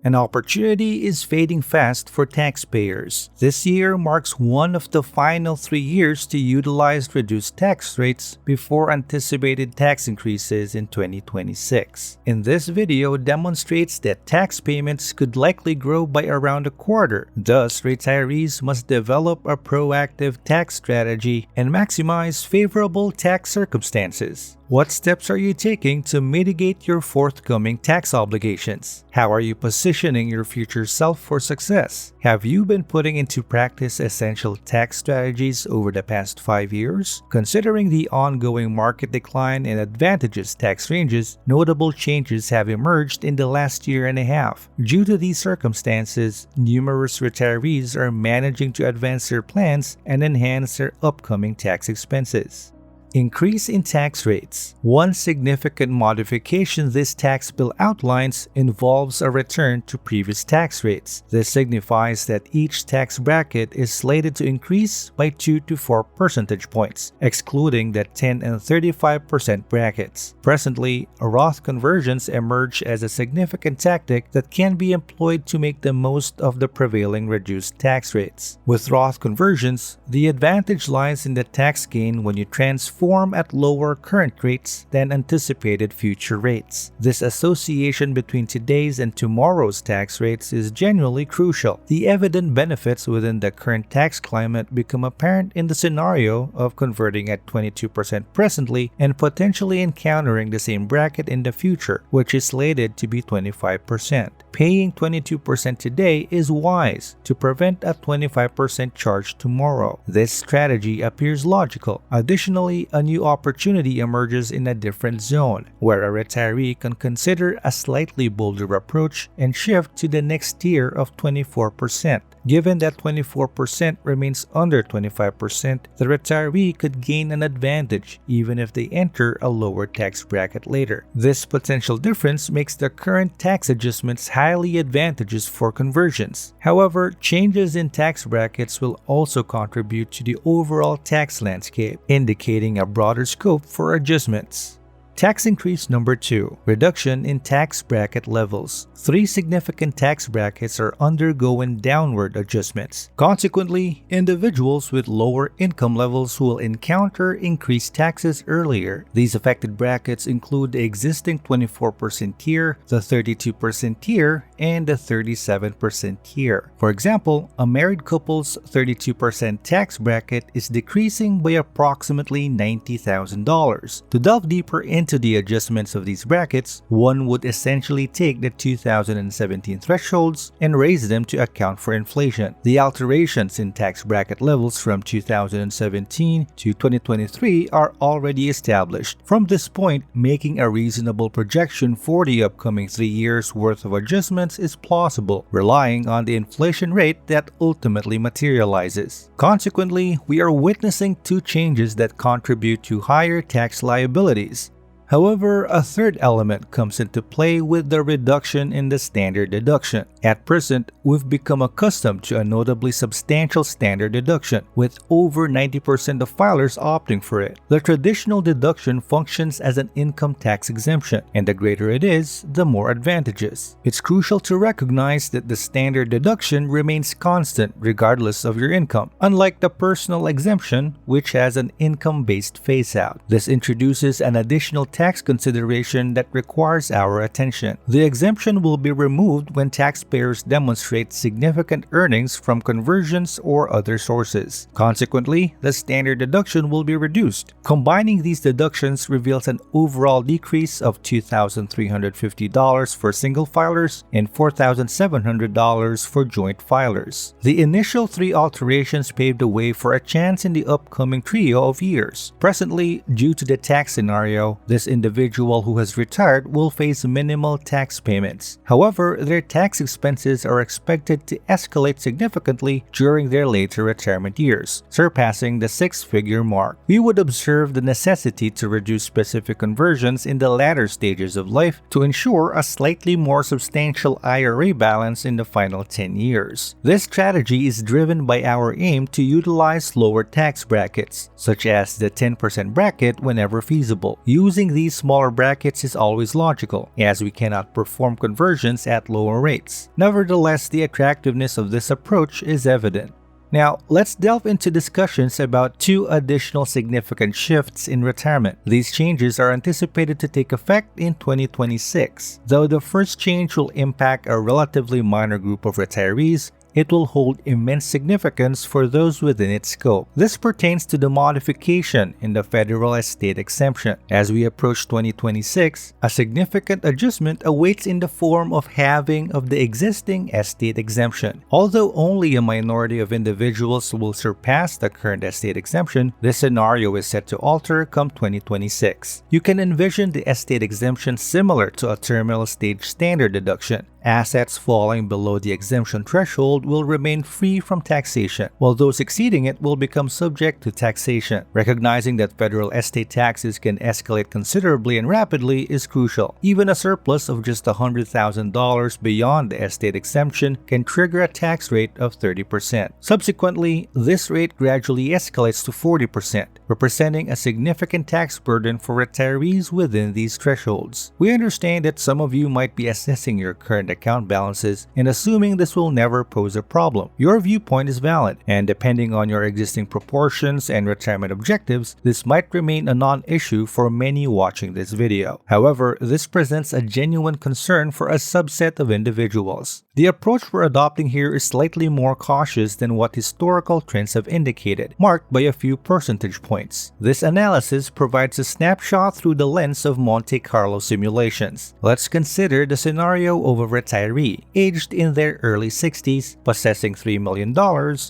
An opportunity is fading fast for taxpayers. This year marks one of the final 3 years to utilize reduced tax rates before anticipated tax increases in 2026. In this video demonstrates that tax payments could likely grow by around a quarter. Thus, retirees must develop a proactive tax strategy and maximize favorable tax circumstances. What steps are you taking to mitigate your forthcoming tax obligations? How are you positioning your future self for success? Have you been putting into practice essential tax strategies over the past 5 years? Considering the ongoing market decline and advantageous tax ranges, notable changes have emerged in the last year and a half. Due to these circumstances, numerous retirees are managing to advance their plans and enhance their upcoming tax expenses. Increase in tax rates. One significant modification this tax bill outlines involves a return to previous tax rates. This signifies that each tax bracket is slated to increase by 2 to 4 percentage points, excluding the 10 and 35% brackets. Presently, Roth conversions emerge as a significant tactic that can be employed to make the most of the prevailing reduced tax rates. With Roth conversions, the advantage lies in the tax gain when you transform at lower current rates than anticipated future rates. This association between today's and tomorrow's tax rates is genuinely crucial. The evident benefits within the current tax climate become apparent in the scenario of converting at 22% presently and potentially encountering the same bracket in the future, which is slated to be 25%. Paying 22% today is wise to prevent a 25% charge tomorrow. This strategy appears logical. Additionally, a new opportunity emerges in a different zone, where a retiree can consider a slightly bolder approach and shift to the next tier of 24%. Given that 24% remains under 25%, the retiree could gain an advantage even if they enter a lower tax bracket later. This potential difference makes the current tax adjustments highly advantageous for conversions. However, changes in tax brackets will also contribute to the overall tax landscape, indicating a broader scope for adjustments. Tax increase number 2. Reduction in tax bracket levels. 3 significant tax brackets are undergoing downward adjustments. Consequently, individuals with lower income levels will encounter increased taxes earlier. These affected brackets include the existing 24% tier, the 32% tier, and the 37% tier. For example, a married couple's 32% tax bracket is decreasing by approximately $90,000. To delve deeper into the adjustments of these brackets, one would essentially take the 2017 thresholds and raise them to account for inflation. The alterations in tax bracket levels from 2017 to 2023 are already established. From this point, making a reasonable projection for the upcoming 3 years' worth of adjustments is plausible, relying on the inflation rate that ultimately materializes. Consequently, we are witnessing 2 changes that contribute to higher tax liabilities. However, a third element comes into play with the reduction in the standard deduction. At present, we've become accustomed to a notably substantial standard deduction, with over 90% of filers opting for it. The traditional deduction functions as an income tax exemption, and the greater it is, the more advantageous. It's crucial to recognize that the standard deduction remains constant regardless of your income, unlike the personal exemption, which has an income-based phase-out. This introduces an additional tax consideration that requires our attention. The exemption will be removed when taxpayers demonstrate significant earnings from conversions or other sources. Consequently, the standard deduction will be reduced. Combining these deductions reveals an overall decrease of $2,350 for single filers and $4,700 for joint filers. The initial 3 alterations paved the way for a chance in the upcoming trio of years. Presently, due to the tax scenario, this individual who has retired will face minimal tax payments. However, their tax expenses are expected to escalate significantly during their later retirement years, surpassing the 6-figure mark. We would observe the necessity to reduce specific conversions in the latter stages of life to ensure a slightly more substantial IRA balance in the final 10 years. This strategy is driven by our aim to utilize lower tax brackets, such as the 10% bracket whenever feasible. Using these smaller brackets is always logical, as we cannot perform conversions at lower rates. Nevertheless, the attractiveness of this approach is evident. Now, let's delve into discussions about two additional significant shifts in retirement. These changes are anticipated to take effect in 2026. Though the first change will impact a relatively minor group of retirees, it will hold immense significance for those within its scope. This pertains to the modification in the federal estate exemption. As we approach 2026, a significant adjustment awaits in the form of halving of the existing estate exemption. Although only a minority of individuals will surpass the current estate exemption, this scenario is set to alter come 2026. You can envision the estate exemption similar to a terminal stage standard deduction. Assets falling below the exemption threshold will remain free from taxation, while those exceeding it will become subject to taxation. Recognizing that federal estate taxes can escalate considerably and rapidly is crucial. Even a surplus of just $100,000 beyond the estate exemption can trigger a tax rate of 30%. Subsequently, this rate gradually escalates to 40%, representing a significant tax burden for retirees within these thresholds. We understand that some of you might be assessing your current account balances and assuming this will never pose a problem. Your viewpoint is valid, and depending on your existing proportions and retirement objectives, this might remain a non-issue for many watching this video. However, this presents a genuine concern for a subset of individuals. The approach we're adopting here is slightly more cautious than what historical trends have indicated, marked by a few percentage points. This analysis provides a snapshot through the lens of Monte Carlo simulations. Let's consider the scenario of a retiree, aged in their early 60s, possessing $3 million,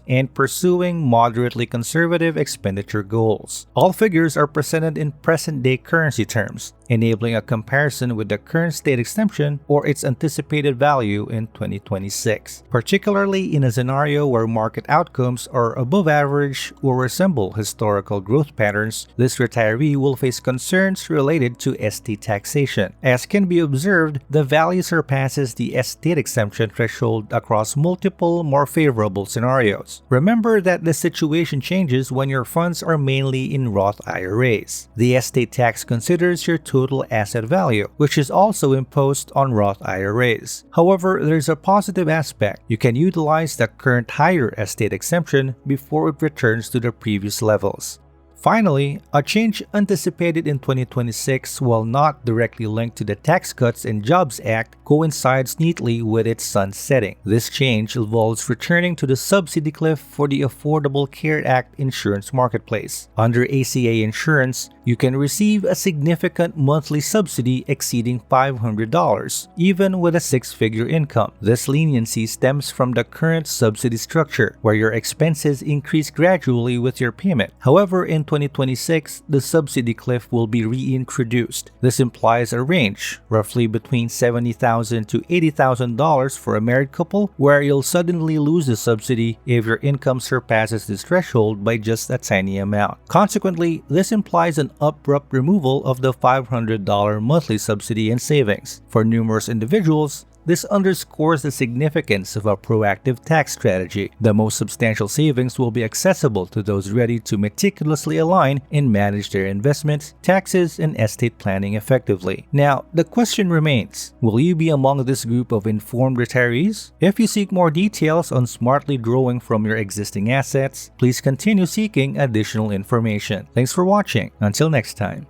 and pursuing moderately conservative expenditure goals. All figures are presented in present-day currency terms, enabling a comparison with the current state exemption or its anticipated value in 2026. Particularly in a scenario where market outcomes are above average or resemble historical growth patterns, this retiree will face concerns related to estate taxation. As can be observed, the value surpasses the estate exemption threshold across multiple more favorable scenarios. Remember that the situation changes when your funds are mainly in Roth IRAs. The estate tax considers your total asset value, which is also imposed on Roth IRAs. However, there's a positive aspect. You can utilize the current higher estate exemption before it returns to the previous levels. Finally, a change anticipated in 2026, while not directly linked to the Tax Cuts and Jobs Act, coincides neatly with its sunsetting. This change involves returning to the subsidy cliff for the Affordable Care Act insurance marketplace. Under ACA insurance, you can receive a significant monthly subsidy exceeding $500, even with a six-figure income. This leniency stems from the current subsidy structure, where your expenses increase gradually with your payment. However, in 2026, the subsidy cliff will be reintroduced. This implies a range, roughly between $70,000 to $80,000 for a married couple, where you'll suddenly lose the subsidy if your income surpasses this threshold by just a tiny amount. Consequently, this implies an abrupt removal of the $500 monthly subsidy and savings. For numerous individuals, this underscores the significance of a proactive tax strategy. The most substantial savings will be accessible to those ready to meticulously align and manage their investments, taxes, and estate planning effectively. Now, the question remains, will you be among this group of informed retirees? If you seek more details on smartly drawing from your existing assets, please continue seeking additional information. Thanks for watching. Until next time.